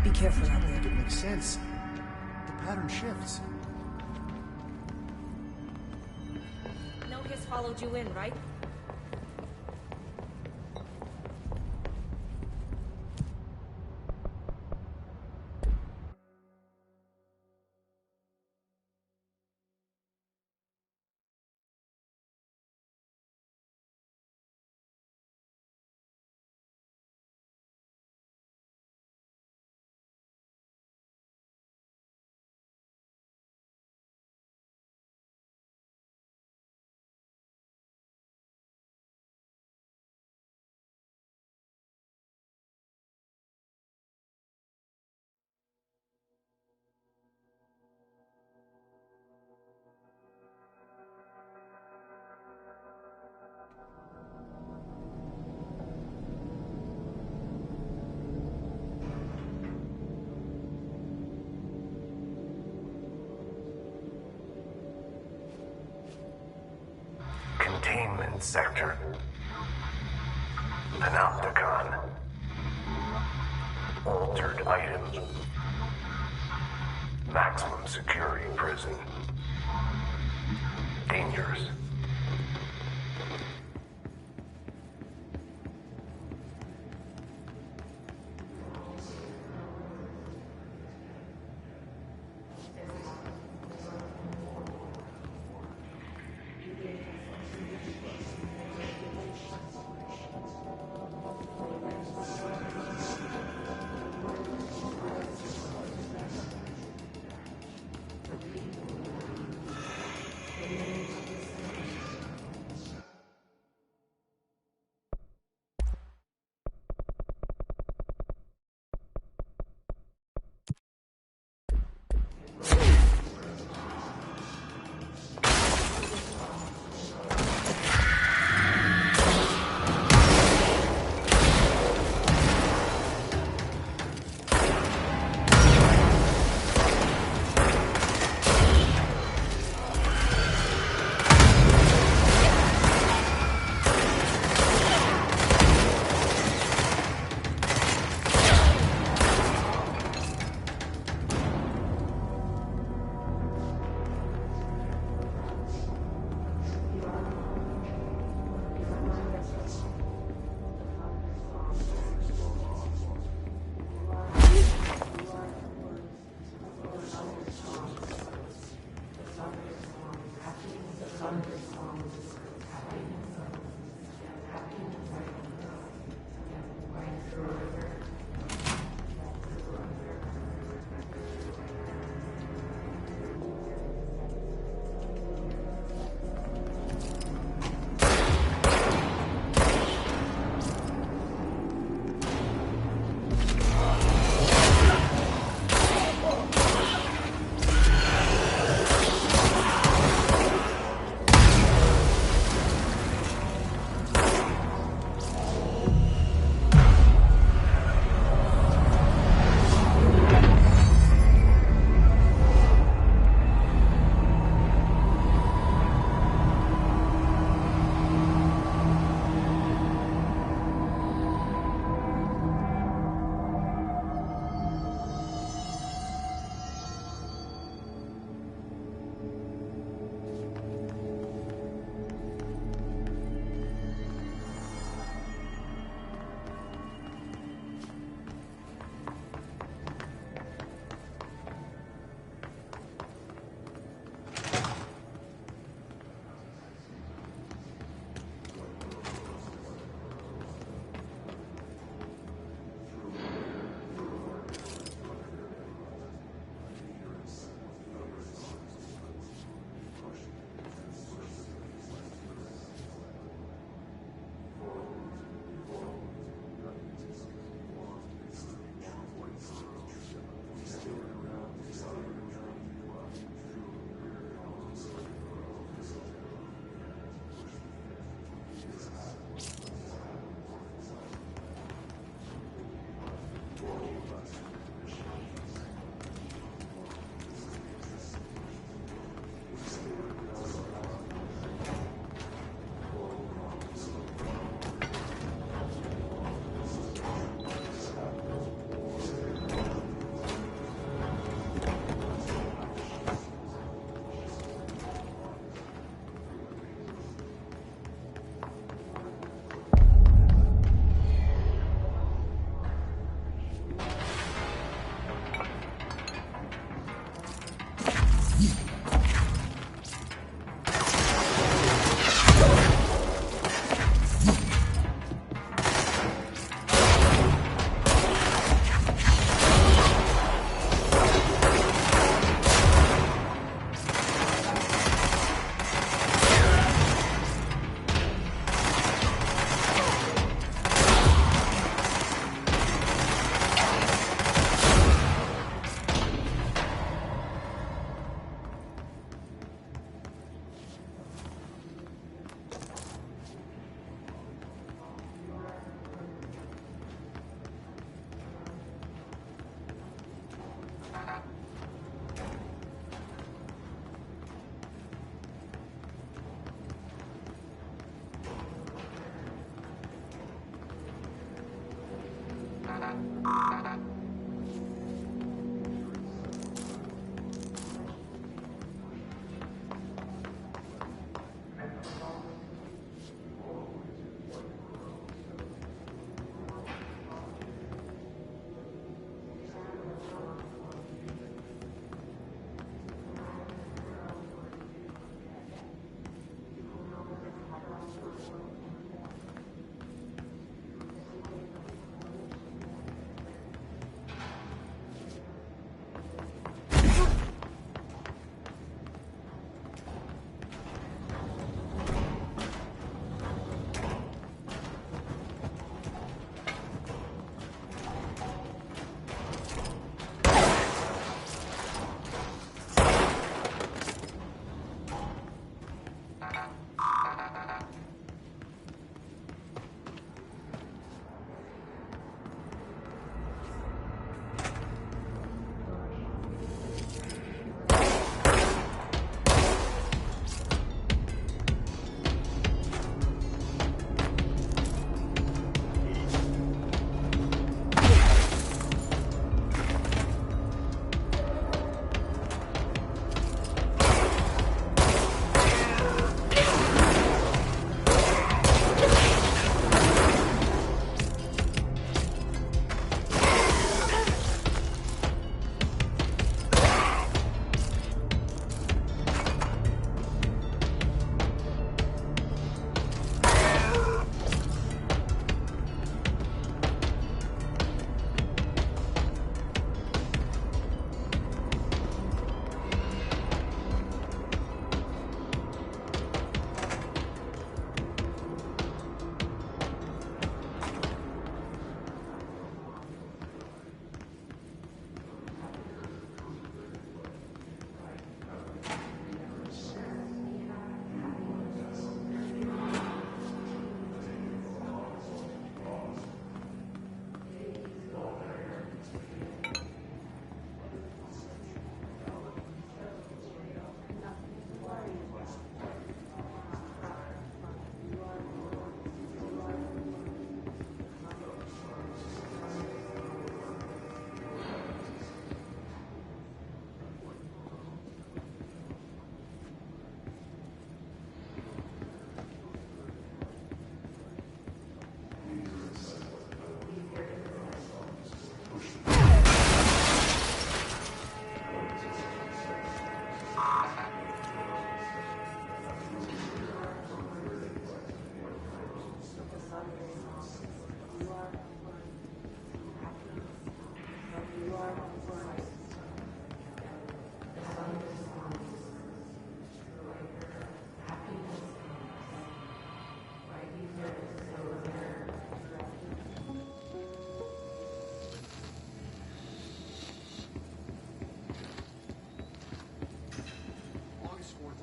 Be careful out I there. think it makes sense. The pattern shifts. No Hiss followed you in, right? Containment sector. Panopticon. Altered item. Maximum security prison. Dangerous.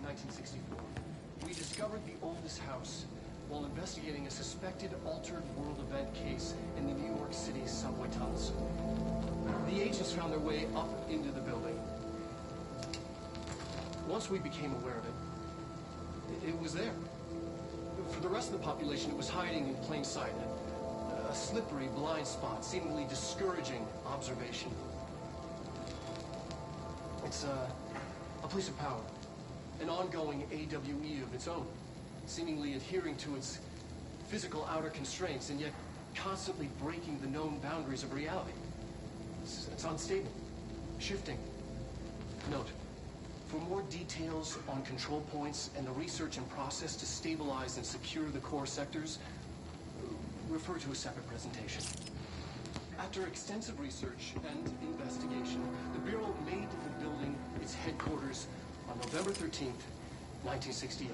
1964, we discovered the oldest house while investigating a suspected altered world event case in the New York City subway tunnels. The agents found their way up into the building. Once we became aware of it, it was there. For the rest of the population, it was hiding in plain sight. A slippery blind spot, seemingly discouraging observation. It's a place of power. An ongoing AWE of its own, seemingly adhering to its physical outer constraints and yet constantly breaking the known boundaries of reality. It's unstable, shifting. Note, for more details on control points and the research and process to stabilize and secure the core sectors, refer to a separate presentation. After extensive research and investigation, the Bureau made the building its headquarters on November 13th, 1968.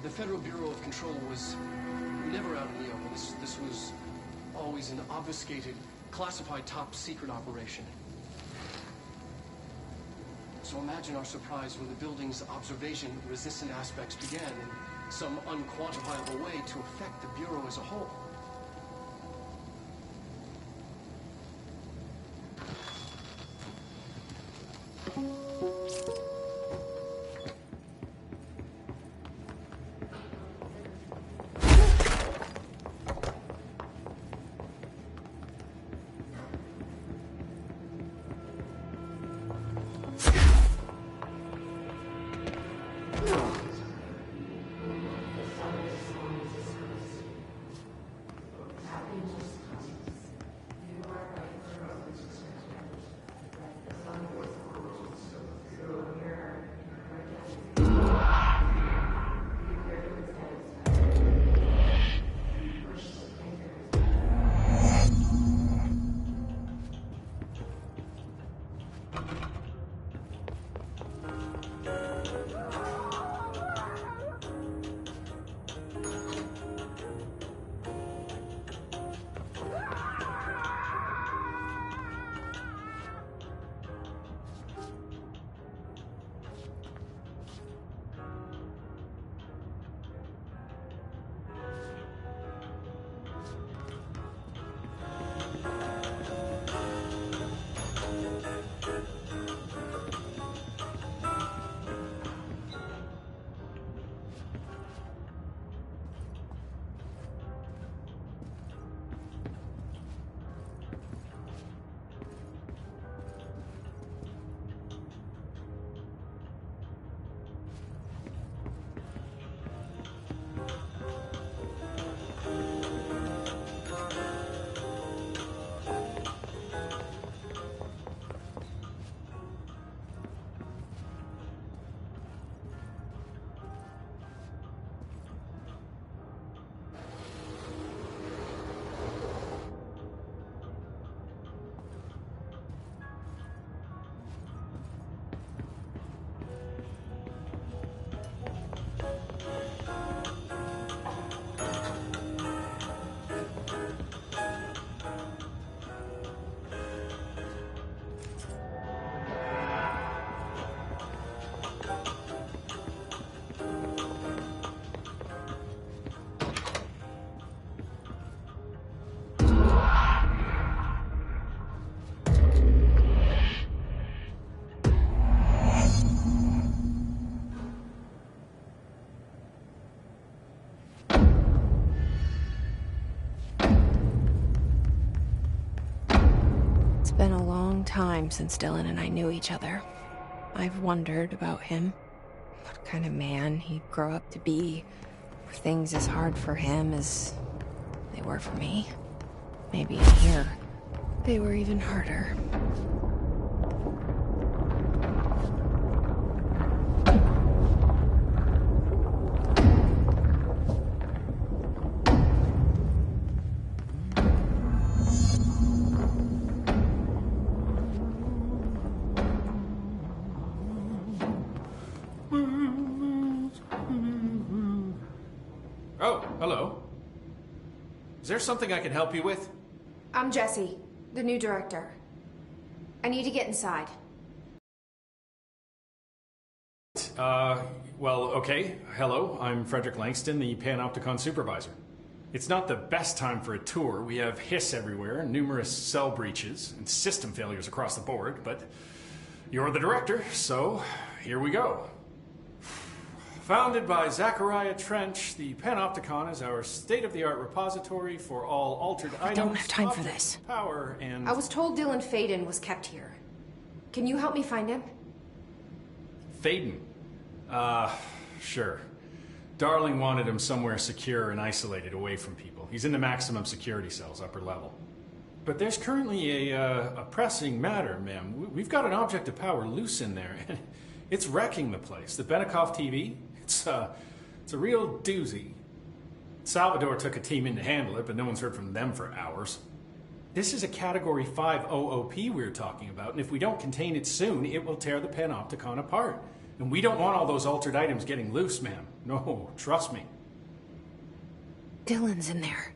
The Federal Bureau of Control was never out in the open. This was always an obfuscated, classified top-secret operation. So imagine our surprise when the building's observation-resistant aspects began in some unquantifiable way to affect the Bureau as a whole. been a long time since Dylan and I knew each other. I've wondered about him. What kind of man he'd grow up to be. Were things as hard for him as they were for me? Maybe in here, they were even harder. Oh, hello. Is there something I can help you with? I'm Jesse, the new director. I need to get inside. Well, okay. Hello, I'm Frederick Langston, the Panopticon supervisor. It's not the best time for a tour. We have hiss everywhere, numerous cell breaches, and system failures across the board, but you're the director, so here we go. Founded by Zachariah Trench, the Panopticon is our state-of-the-art repository for all altered items. I don't have time for this. Power and... I was told Dylan Faden was kept here. Can you help me find him? Faden? Sure. Darling wanted him somewhere secure and isolated away from people. He's in the maximum security cells, upper level. But there's currently a pressing matter, ma'am. We've got an object of power loose in there. It's wrecking the place. The Benikoff TV, it's a real doozy. Salvador took a team in to handle it, but no one's heard from them for hours. This is a Category 5 OOP we're talking about, and if we don't contain it soon, it will tear the Panopticon apart. And we don't want all those altered items getting loose, ma'am. No, trust me. Dylan's in there.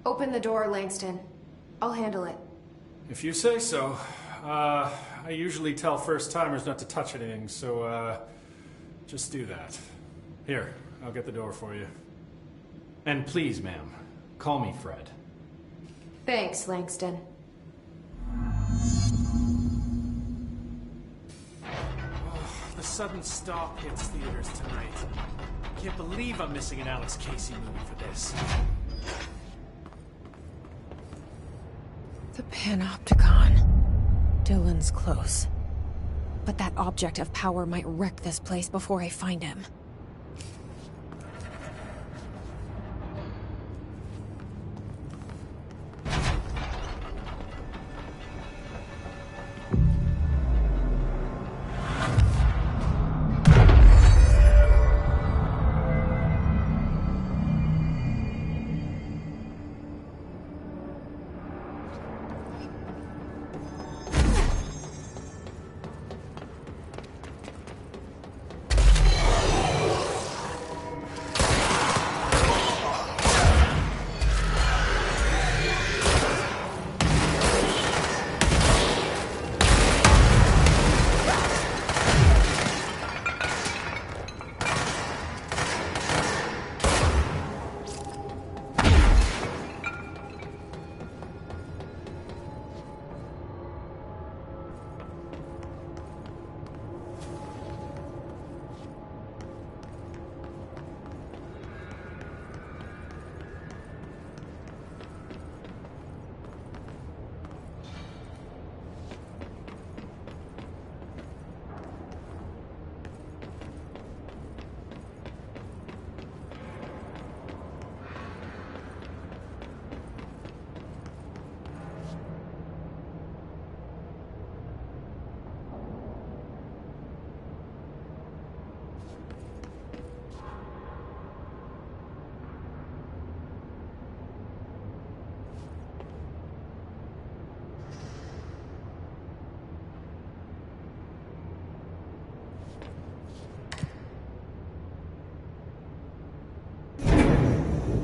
Open the door, Langston. I'll handle it. If you say so. I usually tell first-timers not to touch anything, so, just do that. Here, I'll get the door for you. And please, ma'am, call me Fred. Thanks, Langston. The sudden stop hits theaters tonight. Can't believe I'm missing an Alex Casey movie for this. The Panopticon. Dylan's close. But that object of power might wreck this place before I find him.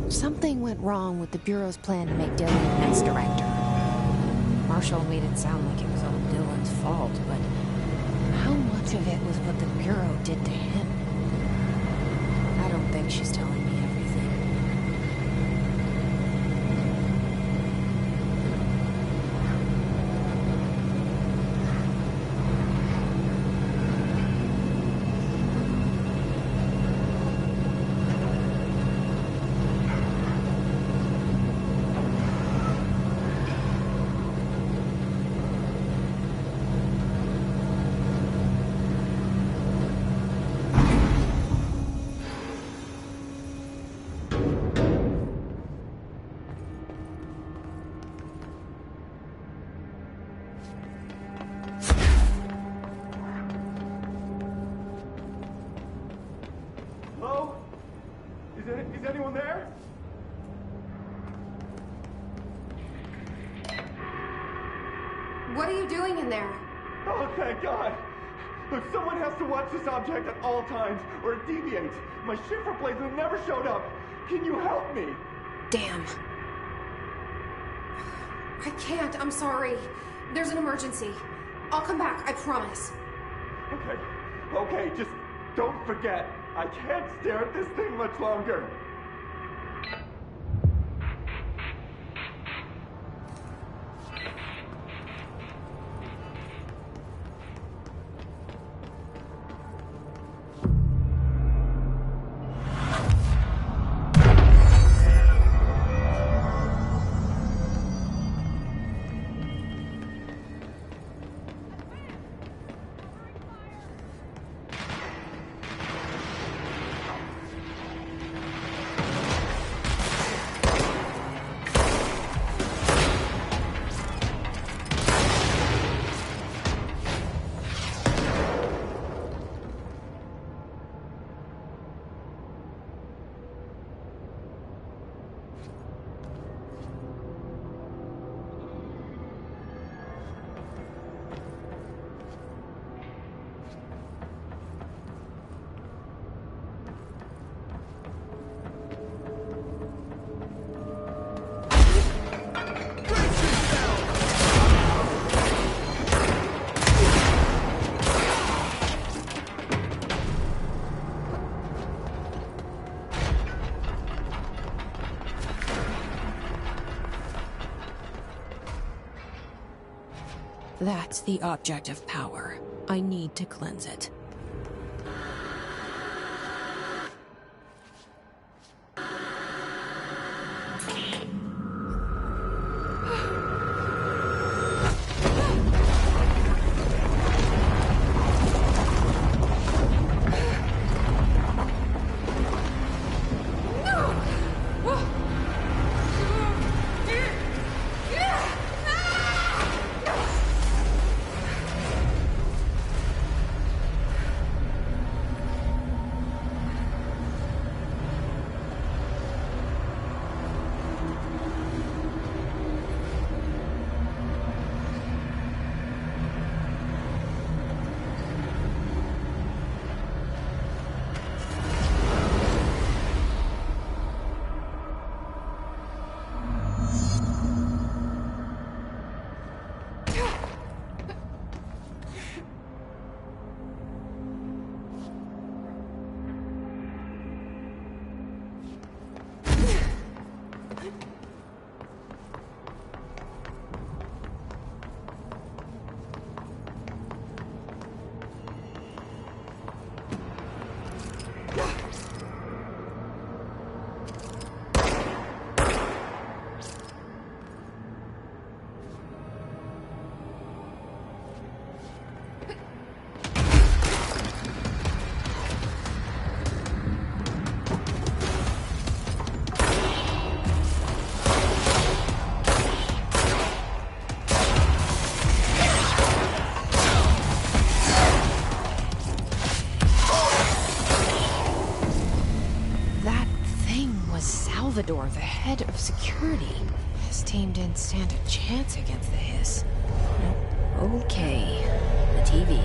Something went wrong with the Bureau's plan to make Dylan the next director. Marshall made it sound like it was all Dylan's fault, but how much of it was what the Bureau did to him? I don't think she's telling me everything. What are you doing in there? Oh, thank God! Look, someone has to watch this object at all times, or it deviates. My shift replacement never showed up. Can you help me? Damn. I can't, I'm sorry. There's an emergency. I'll come back, I promise. Okay, just don't forget. I can't stare at this thing much longer. That's the object of power. I need to cleanse it. Salvador, the head of security. His team didn't stand a chance against the Hiss. Okay, the TV.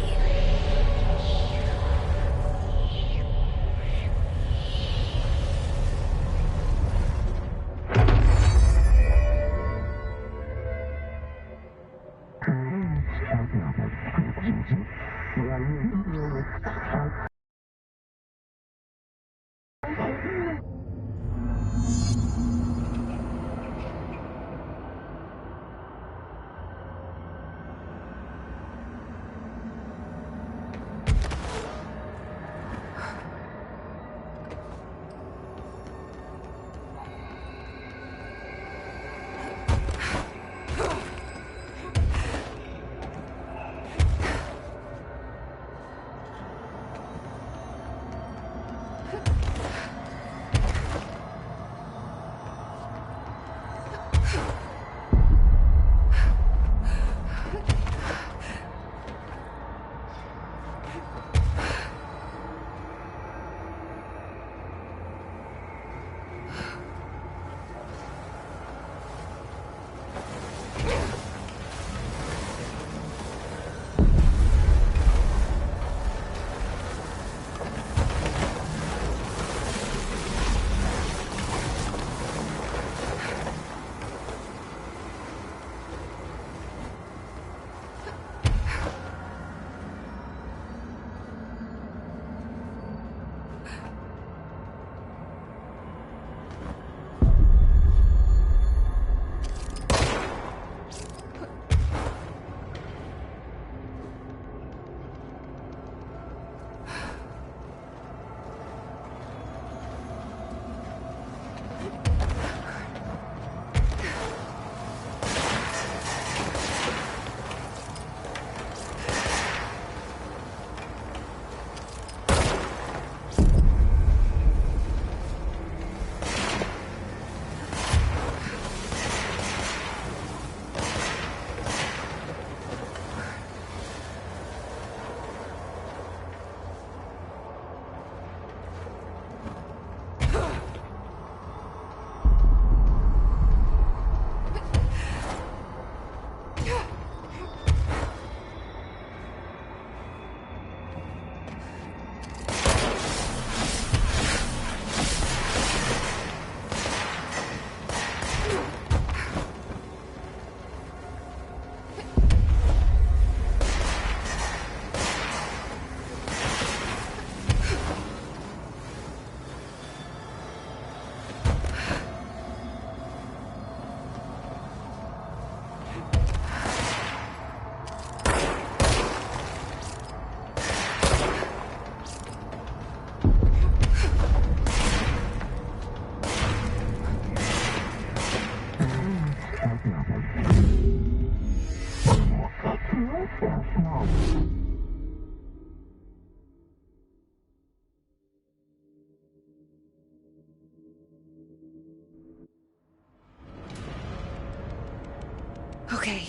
Okay,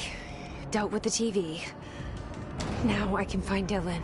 dealt with the TV. Now I can find Dylan.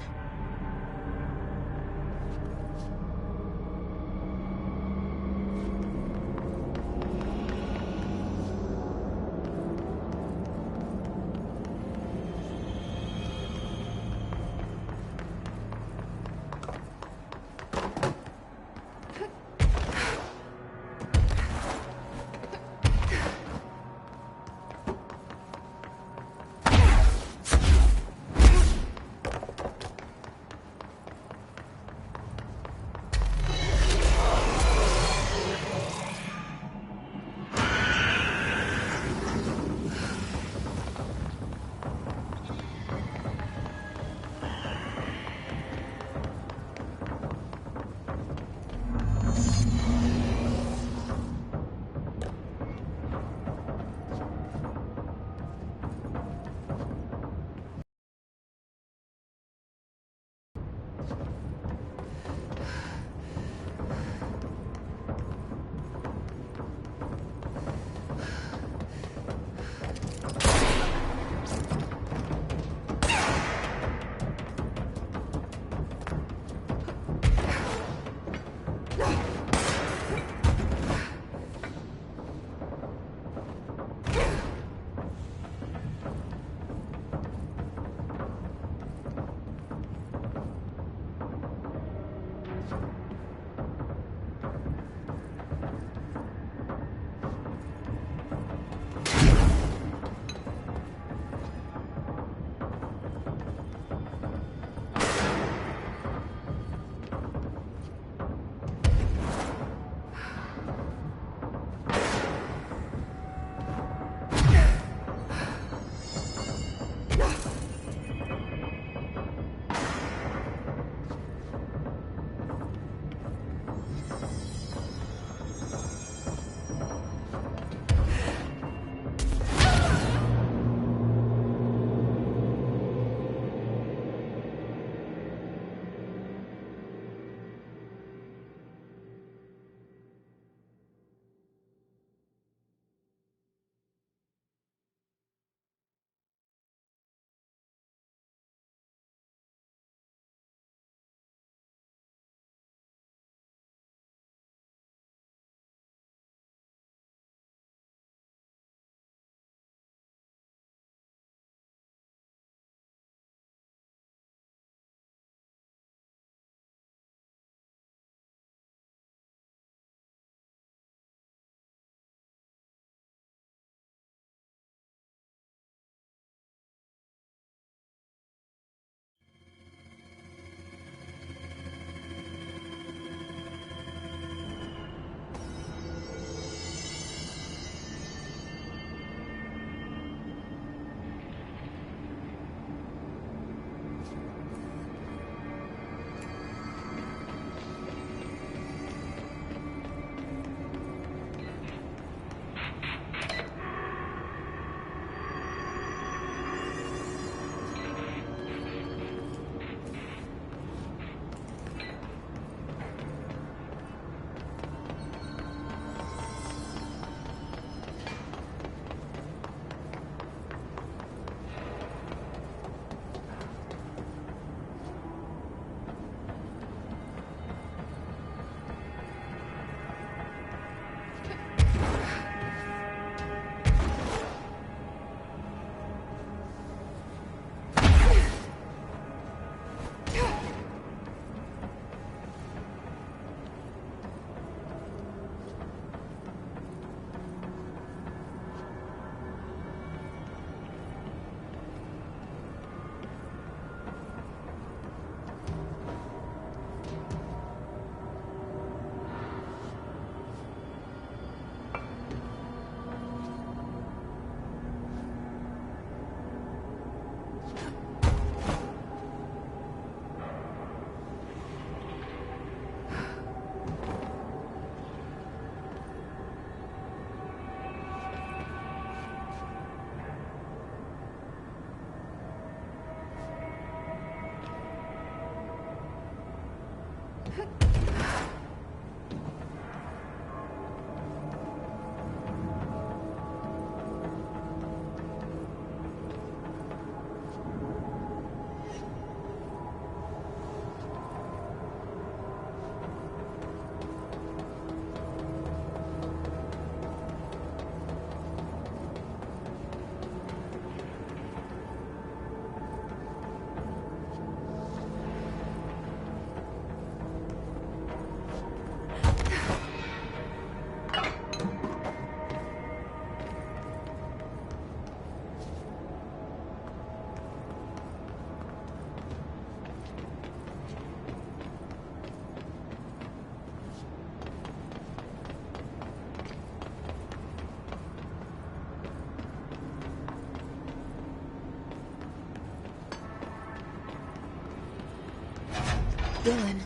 Dylan.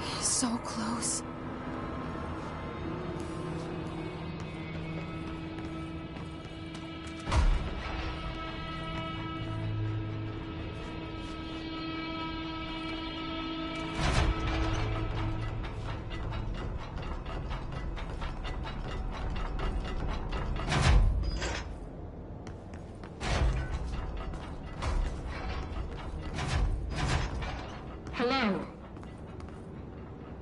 He's so close. Hello?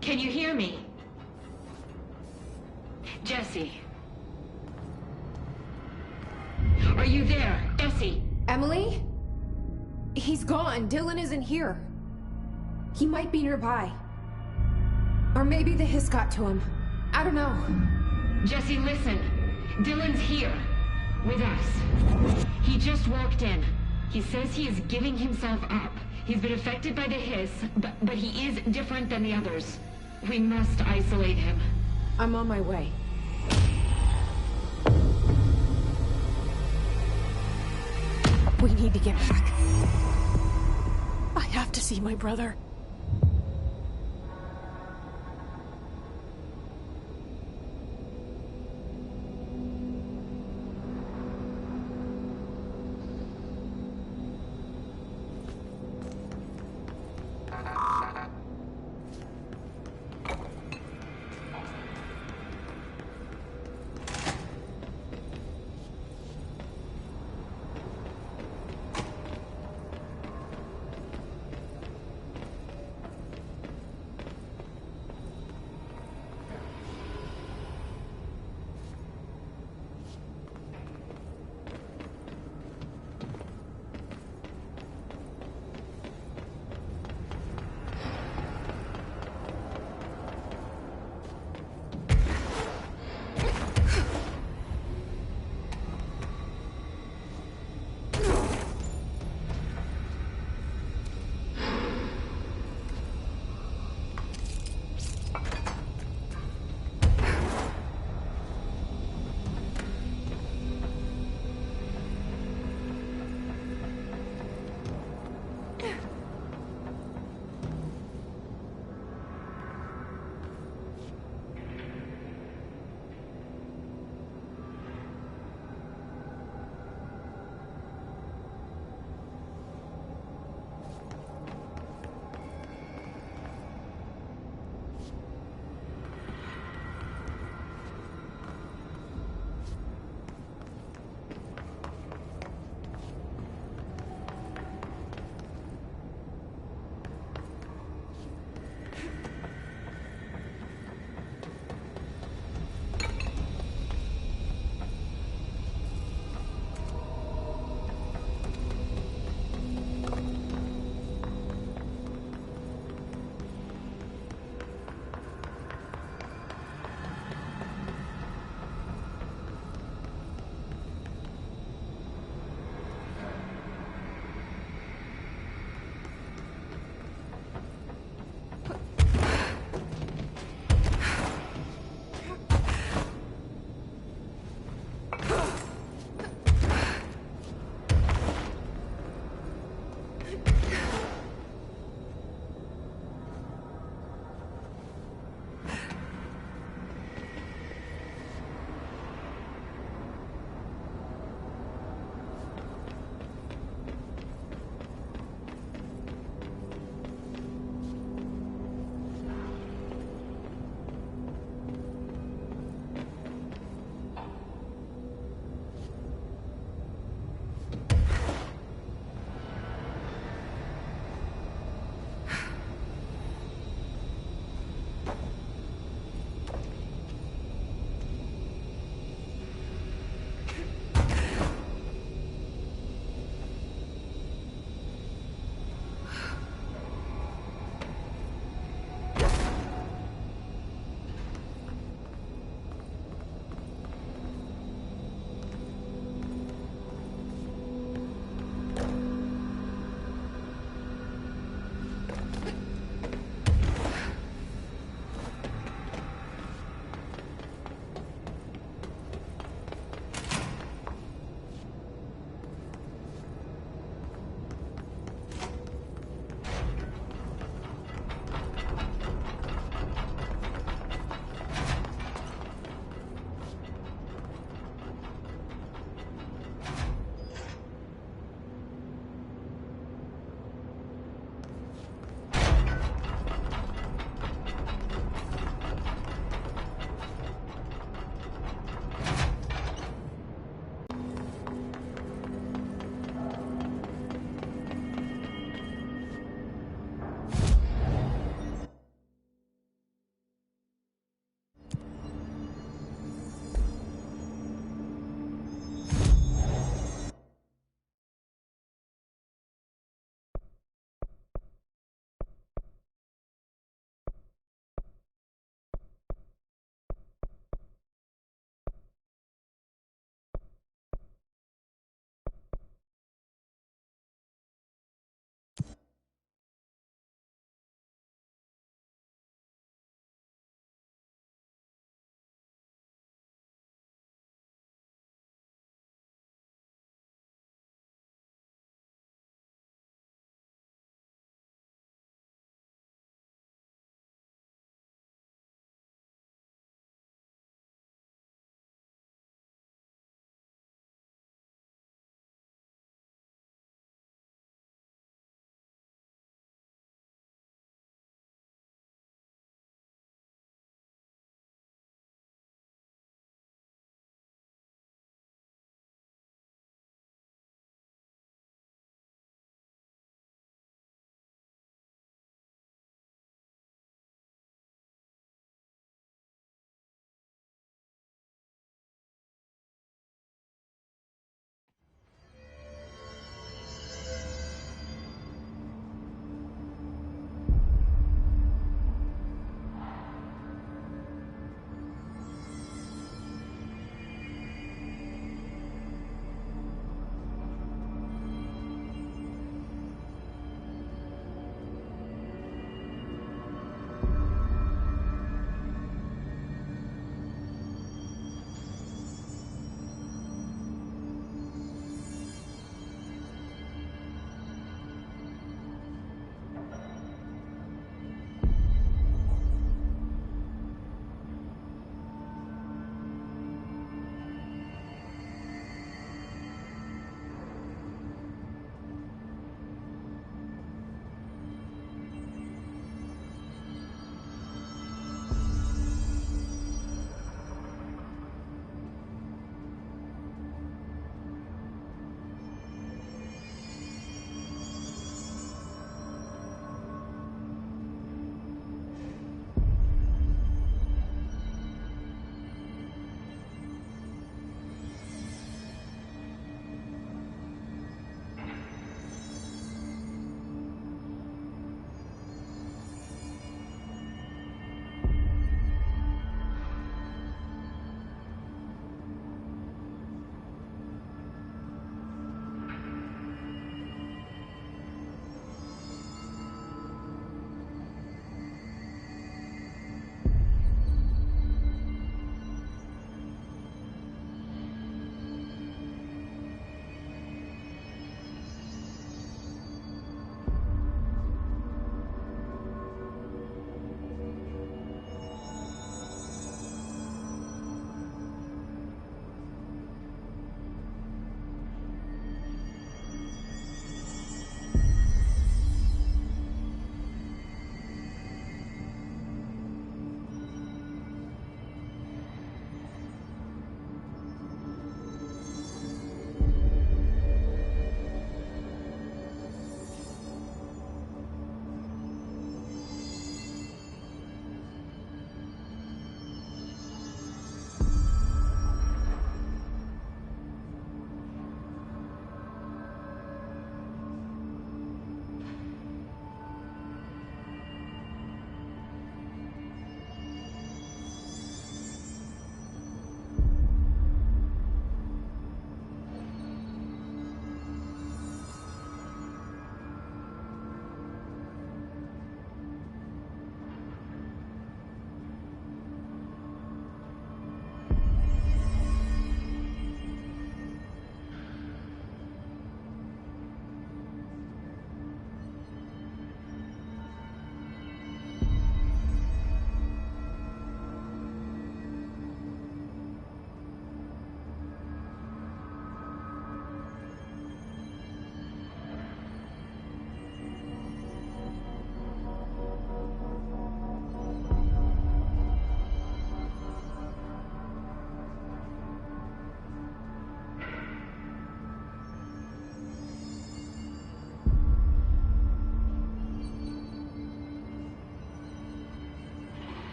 Can you hear me? Jesse? Are you there? Jesse? Emily? He's gone. Dylan isn't here. He might be nearby. Or maybe the hiss got to him. I don't know. Jesse, listen. Dylan's here. With us. He just walked in. He says he is giving himself up. He's been affected by the hiss, but he is different than the others. We must isolate him. I'm on my way. We need to get back. I have to see my brother.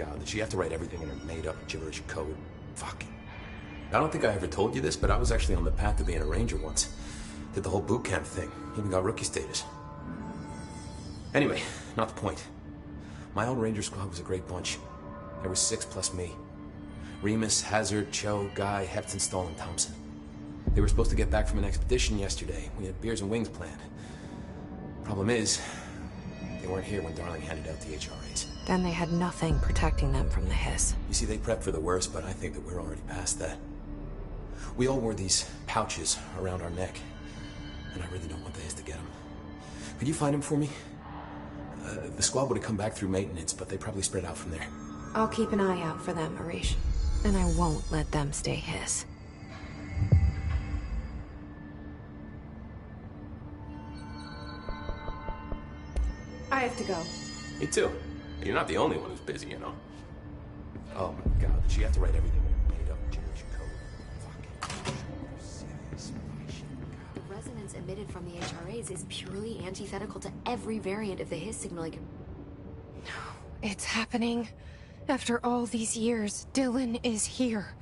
God, did she have to write everything in her made-up gibberish code? Fuck. I don't think I ever told you this, but I was actually on the path to being a ranger once. Did the whole boot camp thing. Even got rookie status. Anyway, not the point. My old ranger squad was a great bunch. There were 6 plus me. Remus, Hazard, Cho, Guy, Heftonstall, and Thompson. They were supposed to get back from an expedition yesterday. We had beers and wings planned. Problem is, they weren't here when Darling handed out the HRAs. Then they had nothing protecting them from the hiss. You see, they prepped for the worst, but I think that we're already past that. We all wore these pouches around our neck, and I really don't want the hiss to get them. Could you find them for me? The squad would have come back through maintenance, but they probably spread out from there. I'll keep an eye out for them, Arish. And I won't let them stay hiss. I have to go. Me too. You're not the only one who's busy, you know. Oh my God, did she have to write everything made up gibberish code? The resonance emitted from the HRAs is purely antithetical to every variant of the hiss signaling. It's happening. After all these years, Dylan is here.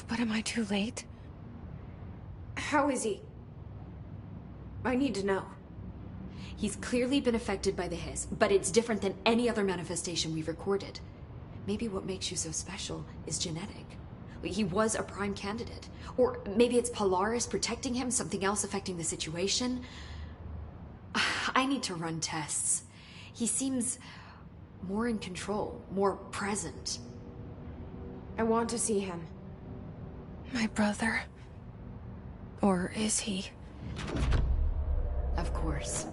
But am I too late? How is he? I need to know. He's clearly been affected by the hiss, but it's different than any other manifestation we've recorded. Maybe what makes you so special is genetic. He was a prime candidate. Or maybe it's Polaris protecting him, something else affecting the situation. I need to run tests. He seems more in control, more present. I want to see him. My brother. Or is he? Of course.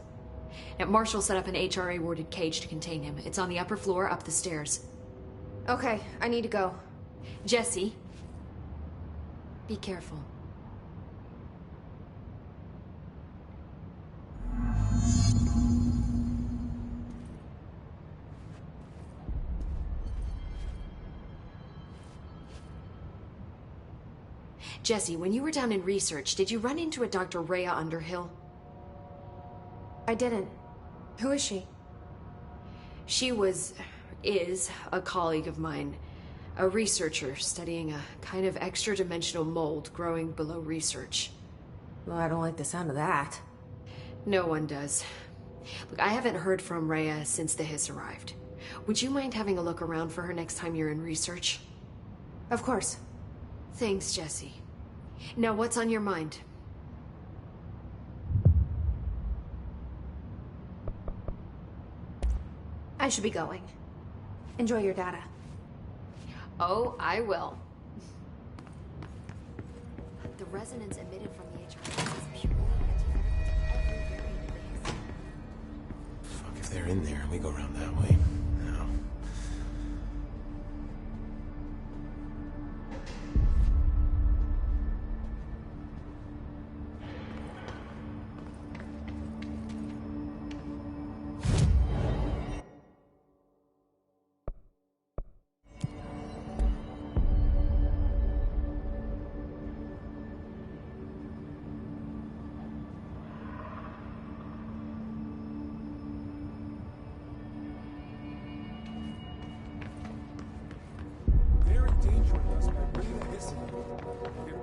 Now, Marshall set up an HRA-warded cage to contain him. It's on the upper floor, up the stairs. Okay, I need to go. Jesse, be careful. Jesse, when you were down in research, did you run into a Dr. Rhea Underhill? I didn't. Who is she? She is a colleague of mine. A researcher studying a kind of extra-dimensional mold growing below research. Well, I don't like the sound of that. No one does. Look, I haven't heard from Rhea since the hiss arrived. Would you mind having a look around for her next time you're in research? Of course. Thanks, Jesse. Now, what's on your mind? I should be going. Enjoy your data. Oh, I will. The resonance emitted from the HRA is purely antithetical to every variant of the hiss. Fuck, if they're in there and we go around that way. No.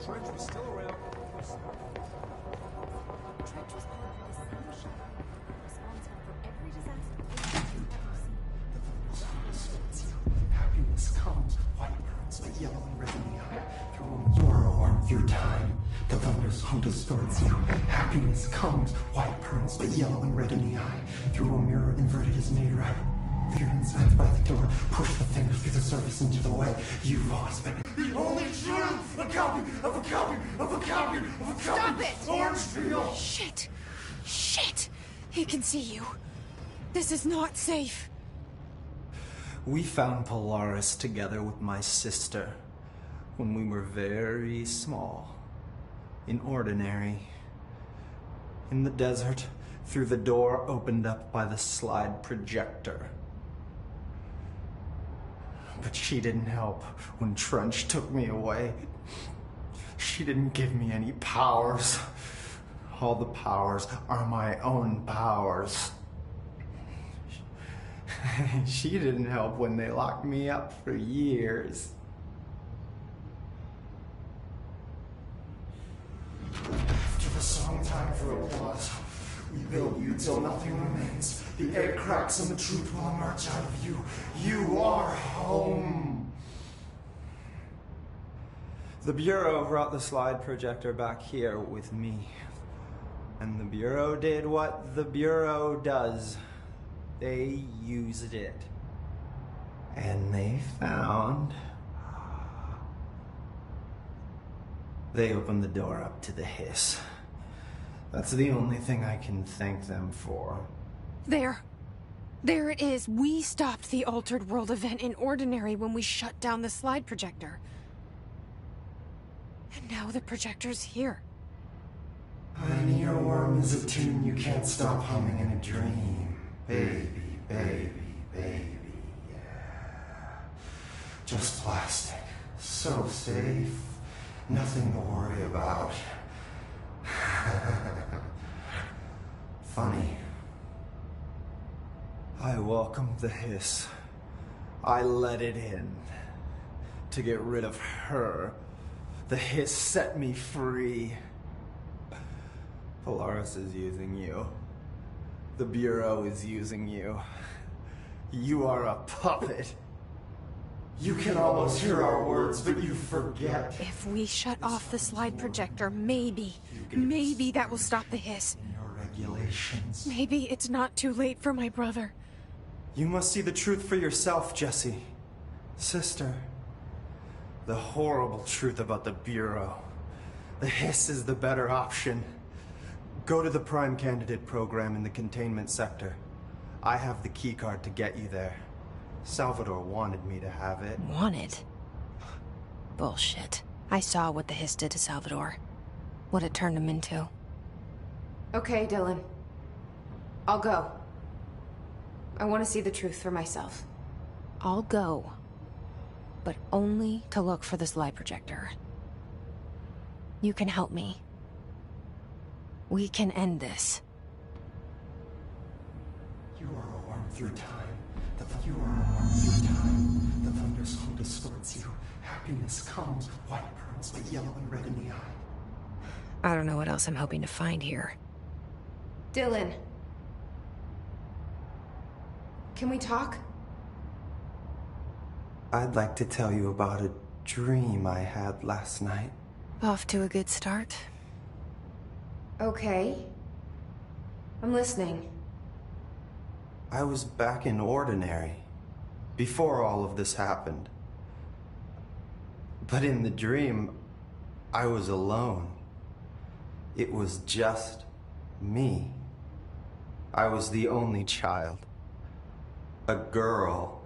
Trench was still around. Trench was part of the solution. Responsible for every disaster you've ever seen. Happiness comes, white burns, but yellow and red in the eye. Through your warmth, through time, the thunders hum distorts you. Happiness comes, white burns, but yellow and red in the eye. Through a mirror inverted is made right. Fear inside by the door, push the fingers through the surface into the way. You've always been the only truth. A copy of a copy of a copy of a copy. Stop it! Orangefield. Shit! Shit! He can see you. This is not safe. We found Polaris together with my sister when we were very small, in Ordinary, in the desert, through the door opened up by the slide projector. But she didn't help when Trench took me away. She didn't give me any powers. All the powers are my own powers. She didn't help when they locked me up for years. After the song time for applause, we build you till nothing remains. The egg cracks and the truth will emerge out of you. You are home. The Bureau brought the slide projector back here with me. And the Bureau did what the Bureau does. They used it. And they found... They opened the door up to the Hiss. That's the only thing I can thank them for. There. There it is. We stopped the Altered World event in Ordinary when we shut down the slide projector. And now the projector's here. An earworm is a tune you can't stop humming in a dream. Baby, baby, baby, yeah. Just plastic. So safe. Nothing to worry about. Funny. I welcomed the Hiss. I let it in. To get rid of her. The Hiss set me free. Polaris is using you. The Bureau is using you. You are a puppet. You can almost hear our words, but you forget. If we shut off the slide projector, maybe that will stop the Hiss. Your regulations. Maybe it's not too late for my brother. You must see the truth for yourself, Jesse. Sister. The horrible truth about the Bureau. The Hiss is the better option. Go to the Prime Candidate program in the containment sector. I have the keycard to get you there. Salvador wanted me to have it. Wanted? Bullshit. I saw what the Hiss did to Salvador. What it turned him into. Okay, Dylan. I'll go. I want to see the truth for myself. I'll go. But only to look for the slide projector. You can help me. We can end this. You are a worm through time. You are a worm through time. The thunder's home distorts you. Happiness comes, white pearls, but yellow and red in the eye. I don't know what else I'm hoping to find here. Dylan. Can we talk? I'd like to tell you about a dream I had last night. Off to a good start. Okay. I'm listening. I was back in Ordinary, before all of this happened. But in the dream, I was alone. It was just me. I was the only child. A girl.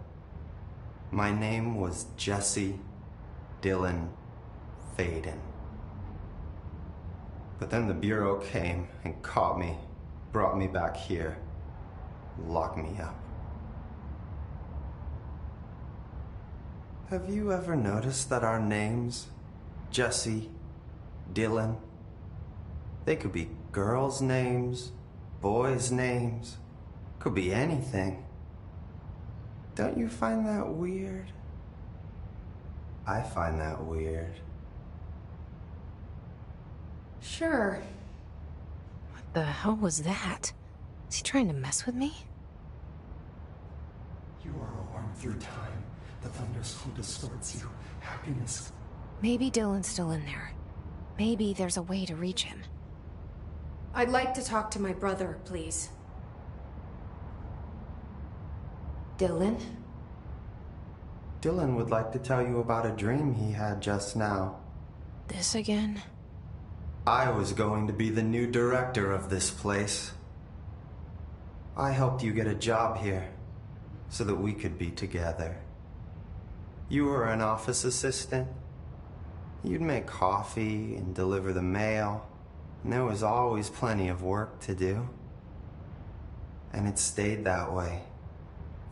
My name was Jesse Dylan Faden. But then the Bureau came and caught me, brought me back here. Lock me up. Have you ever noticed that our names, Jesse, Dylan, they could be girls' names, boys' names, could be anything. Don't you find that weird? I find that weird. Sure. What the hell was that? Is he trying to mess with me? You are a worm through time. The thunder's home distorts you. Happiness. Maybe Dylan's still in there. Maybe there's a way to reach him. I'd like to talk to my brother, please. Dylan? Dylan would like to tell you about a dream he had just now. This again? I was going to be the new director of this place. I helped you get a job here, so that we could be together. You were an office assistant. You'd make coffee and deliver the mail, and there was always plenty of work to do. And it stayed that way,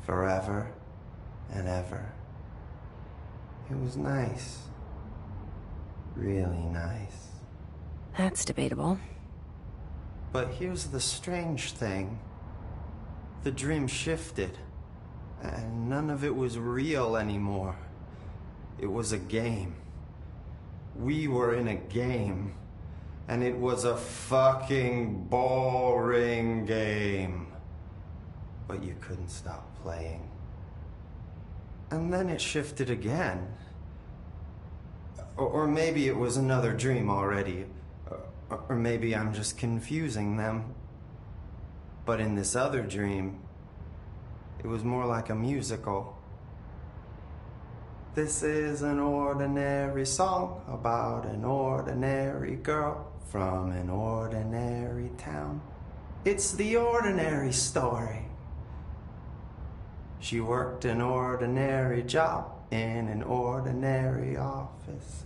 forever and ever. It was nice. Really nice. That's debatable. But here's the strange thing. The dream shifted. And none of it was real anymore. It was a game. We were in a game. And it was a fucking boring game. But you couldn't stop playing. And then it shifted again. Or maybe it was another dream already. Or maybe I'm just confusing them. But in this other dream, it was more like a musical. This is an ordinary song about an ordinary girl from an ordinary town. It's the ordinary story. She worked an ordinary job in an ordinary office.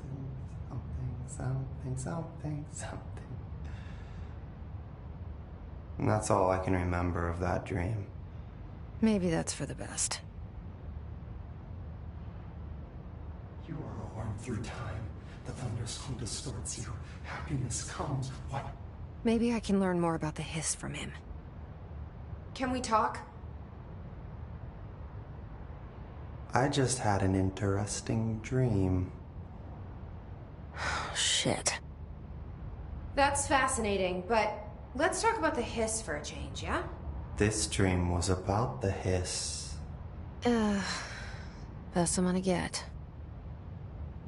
Something. And that's all I can remember of that dream. Maybe that's for the best. You are a worm through time. The thunder's hum distorts you. Happiness comes. What? Maybe I can learn more about the hiss from him. Can we talk? I just had an interesting dream. Shit. That's fascinating, but let's talk about the hiss for a change, yeah? This dream was about the hiss. Best I'm gonna get.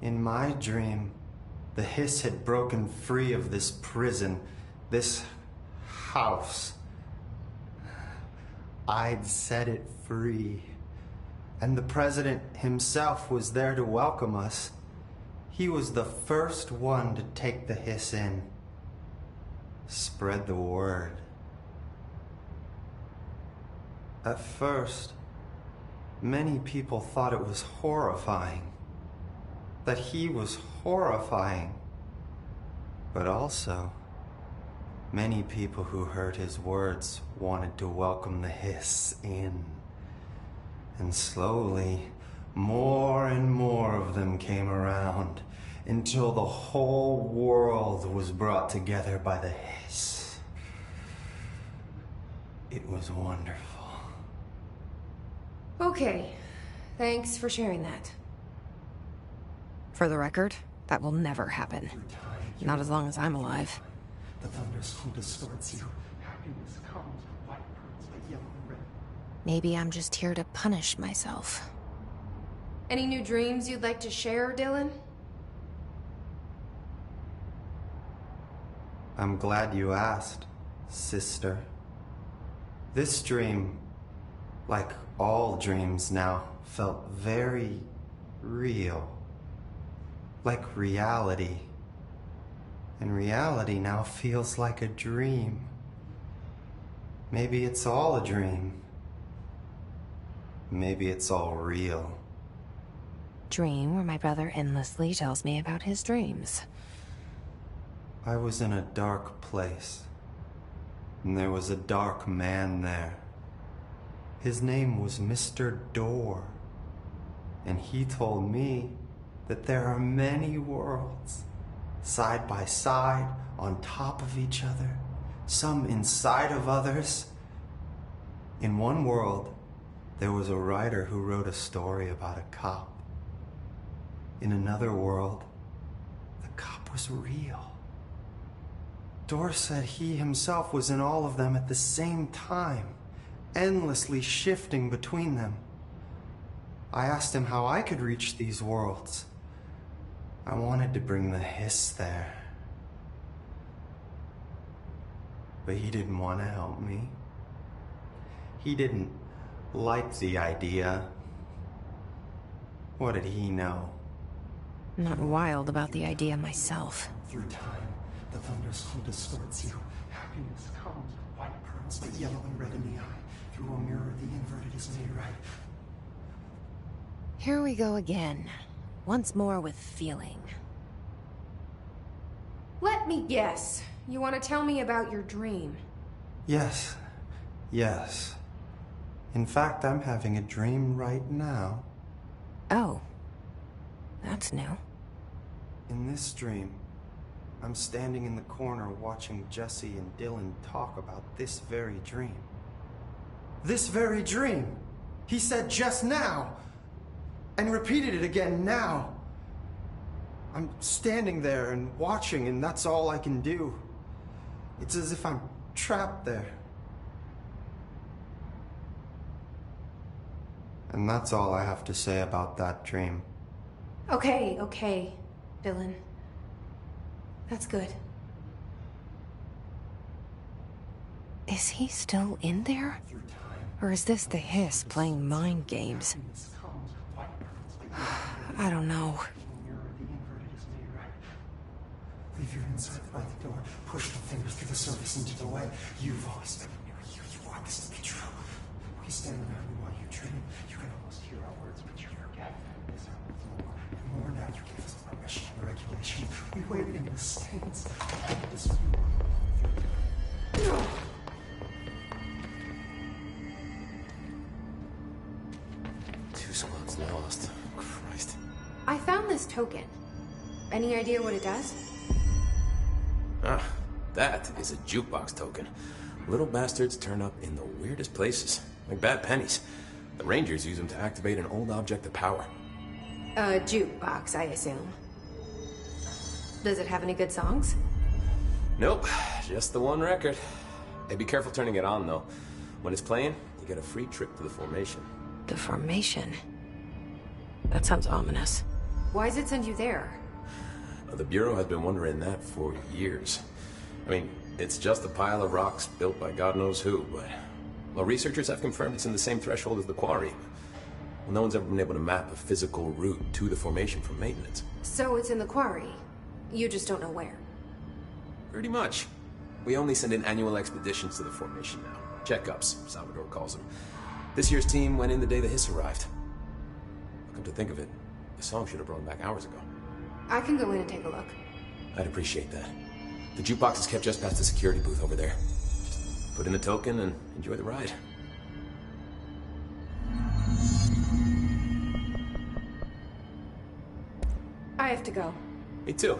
In my dream, the hiss had broken free of this prison, this house. I'd set it free. And the president himself was there to welcome us. He was the first one to take the hiss in. Spread the word. At first, many people thought it was horrifying. That he was horrifying. But also, many people who heard his words wanted to welcome the hiss in. And slowly, more and more of them came around until the whole world was brought together by the hiss. It was wonderful. Okay. Thanks for sharing that. For the record, that will never happen. Not as long as I'm alive. The thunder's hum distorts you. Happiness comes. White pearls, but yellow and red. Maybe I'm just here to punish myself. Any new dreams you'd like to share, Dylan? I'm glad you asked, sister. This dream, like all dreams now, felt very real. Like reality. And reality now feels like a dream. Maybe it's all a dream. Maybe it's all real. Dream where my brother endlessly tells me about his dreams. I was in a dark place, and there was a dark man there. His name was Mr. Door, and he told me that there are many worlds, side by side, on top of each other, some inside of others. In one world, there was a writer who wrote a story about a cop. In another world, the cop was real. Door said he himself was in all of them at the same time, endlessly shifting between them. I asked him how I could reach these worlds. I wanted to bring the hiss there. But he didn't want to help me. He didn't like the idea. What did he know? I'm not wild about the idea myself. Through time, the thunder's hum distorts you. Happiness comes. White pearls, but yellow and red in the eye. Through a mirror, the inverted is made right. Here we go again. Once more with feeling. Let me guess. You want to tell me about your dream? Yes. In fact, I'm having a dream right now. Oh. That's new. In this dream, I'm standing in the corner watching Jesse and Dylan talk about this very dream. This very dream! He said just now. And repeated it again now. I'm standing there and watching, and that's all I can do. It's as if I'm trapped there. And that's all I have to say about that dream. Okay, Dylan. That's good. Is he still in there? Or is this the Hiss playing mind games? I don't know. Leave your inside by the door. Push the fingers through the surface into the light. You've always been near you. You want this to be true. We stand around you while you dream. You can almost hear our words, but you forget. Is there more? More now you give us permission and regulation. We wait in the stands. Two slots lost. Christ. I found this token. Any idea what it does? Ah, that is a jukebox token. Little bastards turn up in the weirdest places, like bad pennies. The Rangers use them to activate an old object of power. A jukebox, I assume. Does it have any good songs? Nope, just the one record. Hey, be careful turning it on, though. When it's playing, you get a free trip to the formation. The formation? That sounds ominous. Why does it send you there? The Bureau has been wondering that for years. I mean, it's just a pile of rocks built by God knows who, but... Well, researchers have confirmed it's in the same threshold as the quarry. Well, no one's ever been able to map a physical route to the formation from maintenance. So it's in the quarry. You just don't know where. Pretty much. We only send in annual expeditions to the formation now. Checkups, Salvador calls them. This year's team went in the day the Hiss arrived. Come to think of it, the song should have brought them back hours ago. I can go in and take a look. I'd appreciate that. The jukebox is kept just past the security booth over there. Just put in the token and enjoy the ride. I have to go. Me too.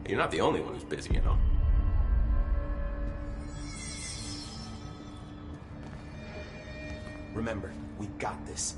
You're not the only one who's busy, you know. Remember, we got this.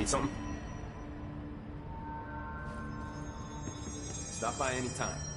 Need something? Stop by any time.